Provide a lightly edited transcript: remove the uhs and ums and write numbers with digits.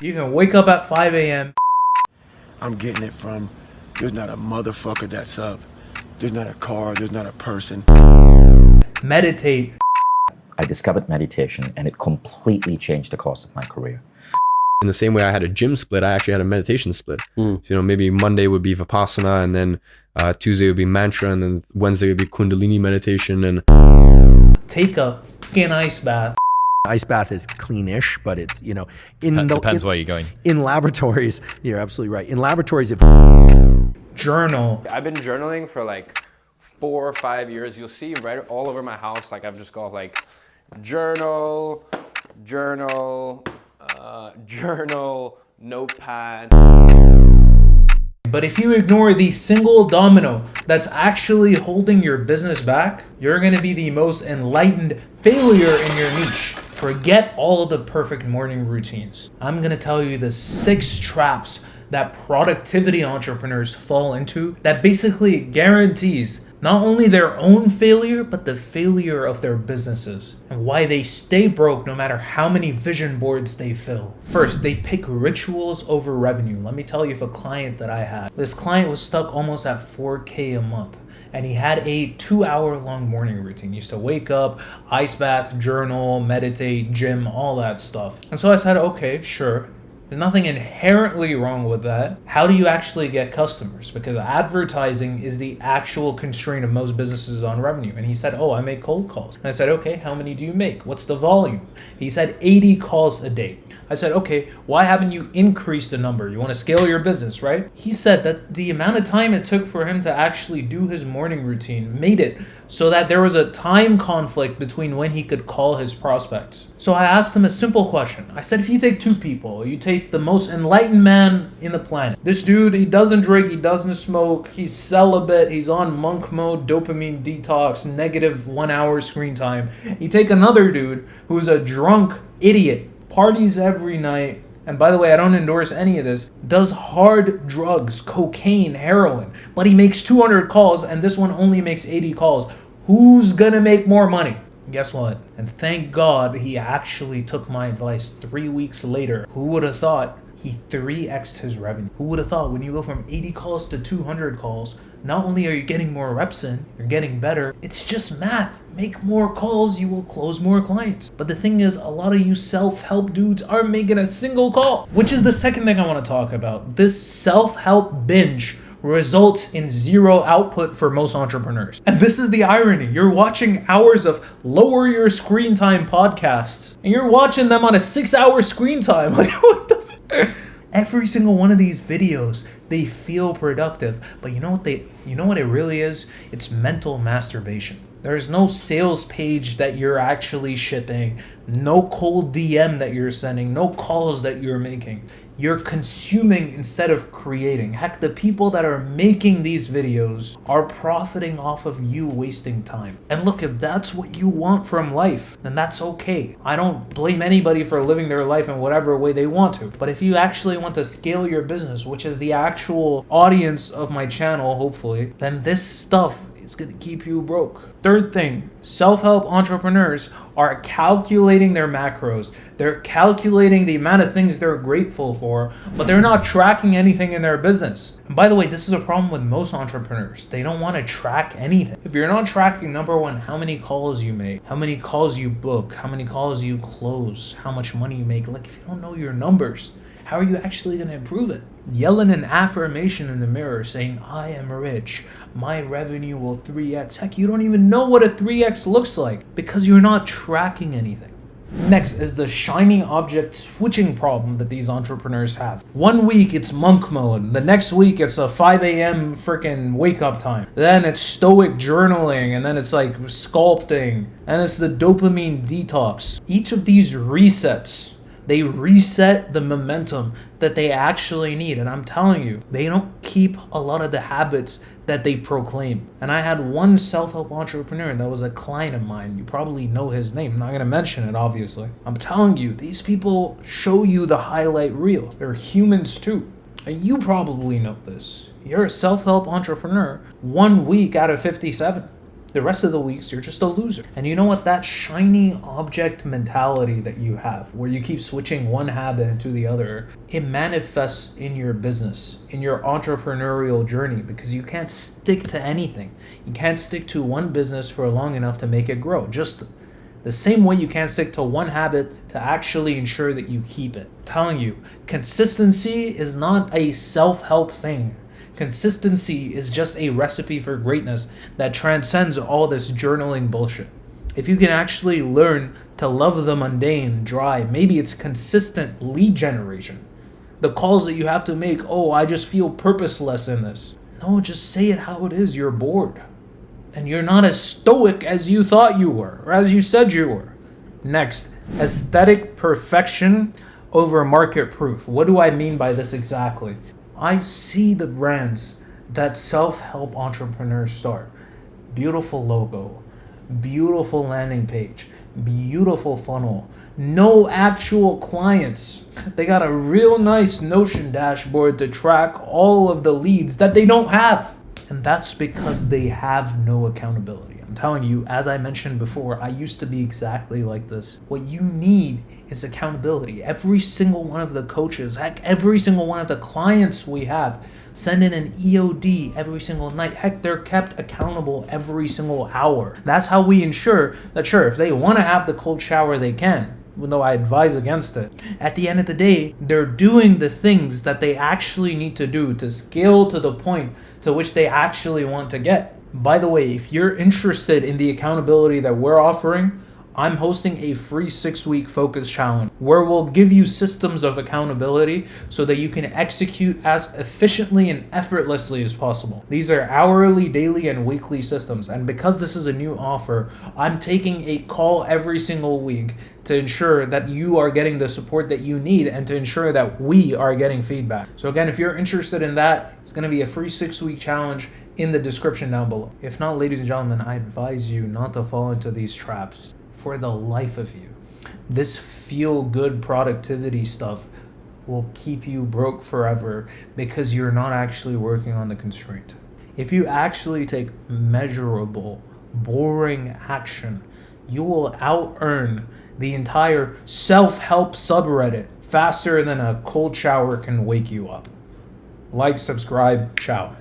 You can wake up at 5 a.m. I'm getting it from, there's not a motherfucker that's up. There's not a car, there's not a person. Meditate. I discovered meditation and it completely changed the course of my career. In the same way I had a gym split, I actually had a meditation split. So, maybe Monday would be Vipassana, and then Tuesday would be mantra, and then Wednesday would be Kundalini meditation. And Take a fucking ice bath. Ice bath is cleanish, but it's, Depends where you're going. In laboratories, you're absolutely right. In laboratories, if Journal. I've been journaling for like 4 or 5 years. You'll see right all over my house, like I've just got like journal, notepad. But if you ignore the single domino that's actually holding your business back, you're going to be the most enlightened failure in your niche. Forget all of the perfect morning routines. I'm going to tell you the 6 traps that productivity entrepreneurs fall into that basically guarantees not only their own failure, but the failure of their businesses, and why they stay broke no matter how many vision boards they fill. First, they pick rituals over revenue. Let me tell you of a client that I had. This client was stuck almost at 4K a month, and he had a 2-hour-long morning routine. He used to wake up, ice bath, journal, meditate, gym, all that stuff. And so I said, okay, sure. There's nothing inherently wrong with that. How do you actually get customers? Because advertising is the actual constraint of most businesses on revenue. And he said, oh, I make cold calls. And I said, okay, how many do you make? What's the volume? He said 80 calls a day. I said, okay, why haven't you increased the number? You want to scale your business, right? He said that the amount of time it took for him to actually do his morning routine made it so that there was a time conflict between when he could call his prospects. So I asked him a simple question. I said, if you take 2 people, you take the most enlightened man in the planet. This dude, he doesn't drink, he doesn't smoke, he's celibate, he's on monk mode, dopamine detox, negative 1 hour screen time. You take another dude who's a drunk idiot, parties every night, and by the way, I don't endorse any of this, does hard drugs, cocaine, heroin, but he makes 200 calls and this one only makes 80 calls. Who's gonna make more money? Guess what? And thank God he actually took my advice 3 weeks later. Who would have thought he 3x'd his revenue? Who would have thought when you go from 80 calls to 200 calls, not only are you getting more reps in, you're getting better. It's just math. Make more calls, you will close more clients. But the thing is, a lot of you self-help dudes aren't making a single call, which is the second thing I want to talk about. This self-help binge results in 0 output for most entrepreneurs. And this is the irony. You're watching hours of lower your screen time podcasts, and you're watching them on a 6-hour screen time. Like, what the... Every single one of these videos, they feel productive, but you know what it really is? It's mental masturbation. There's no sales page that you're actually shipping, no cold DM that you're sending, no calls that you're making. You're consuming instead of creating. Heck, the people that are making these videos are profiting off of you wasting time. And look, if that's what you want from life, then that's okay. I don't blame anybody for living their life in whatever way they want to. But if you actually want to scale your business, which is the actual audience of my channel, hopefully, then this stuff is going to keep you broke. Third thing, self-help entrepreneurs are calculating their macros. They're calculating the amount of things they're grateful for, but they're not tracking anything in their business. And by the way, this is a problem with most entrepreneurs. They don't want to track anything. If you're not tracking, number one, how many calls you make, how many calls you book, how many calls you close, how much money you make, like if you don't know your numbers, how are you actually going to improve it? Yelling an affirmation in the mirror saying, I am rich, my revenue will 3x. Heck, you don't even know what a 3x looks like because you're not tracking anything. Next is the shiny object switching problem that these entrepreneurs have. 1 week it's monk mode, the next week it's a 5 a.m. freaking wake up time. Then it's stoic journaling, and then it's like sculpting, and it's the dopamine detox. Each of these resets, they reset the momentum that they actually need. And I'm telling you, they don't keep a lot of the habits that they proclaim. And I had one self-help entrepreneur that was a client of mine. You probably know his name. I'm not going to mention it, obviously. I'm telling you, these people show you the highlight reel. They're humans too. And you probably know this. You're a self-help entrepreneur 1 week out of 57. The rest of the weeks, you're just a loser. And you know what? That shiny object mentality that you have, where you keep switching one habit into the other, it manifests in your business, in your entrepreneurial journey, because you can't stick to anything. You can't stick to one business for long enough to make it grow. Just the same way you can't stick to one habit to actually ensure that you keep it. I'm telling you, consistency is not a self-help thing. Consistency is just a recipe for greatness that transcends all this journaling bullshit. If you can actually learn to love the mundane, dry, maybe it's consistent lead generation. The calls that you have to make, oh, I just feel purposeless in this. No, just say it how it is. You're bored. And you're not as stoic as you thought you were, or as you said you were. Next, aesthetic perfection over market proof. What do I mean by this exactly? I see the brands that self-help entrepreneurs start. Beautiful logo, beautiful landing page, beautiful funnel, no actual clients. They got a real nice Notion dashboard to track all of the leads that they don't have. And that's because they have no accountability. I'm telling you, as I mentioned before, I used to be exactly like this. What you need is accountability. Every single one of the coaches, heck, every single one of the clients we have send in an EOD every single night. Heck, they're kept accountable every single hour. That's how we ensure that, sure, if they want to have the cold shower, they can, even though I advise against it. At the end of the day, they're doing the things that they actually need to do to scale to the point to which they actually want to get. By the way, if you're interested in the accountability that we're offering, I'm hosting a free 6-week focus challenge where we'll give you systems of accountability so that you can execute as efficiently and effortlessly as possible. These are hourly, daily, and weekly systems. And because this is a new offer, I'm taking a call every single week to ensure that you are getting the support that you need and to ensure that we are getting feedback. So again, if you're interested in that, it's going to be a free 6-week challenge in the description down below. If not, ladies and gentlemen, I advise you not to fall into these traps for the life of you. This feel-good productivity stuff will keep you broke forever because you're not actually working on the constraint. If you actually take measurable, boring action, you will out-earn the entire self-help subreddit faster than a cold shower can wake you up. Like, subscribe, ciao.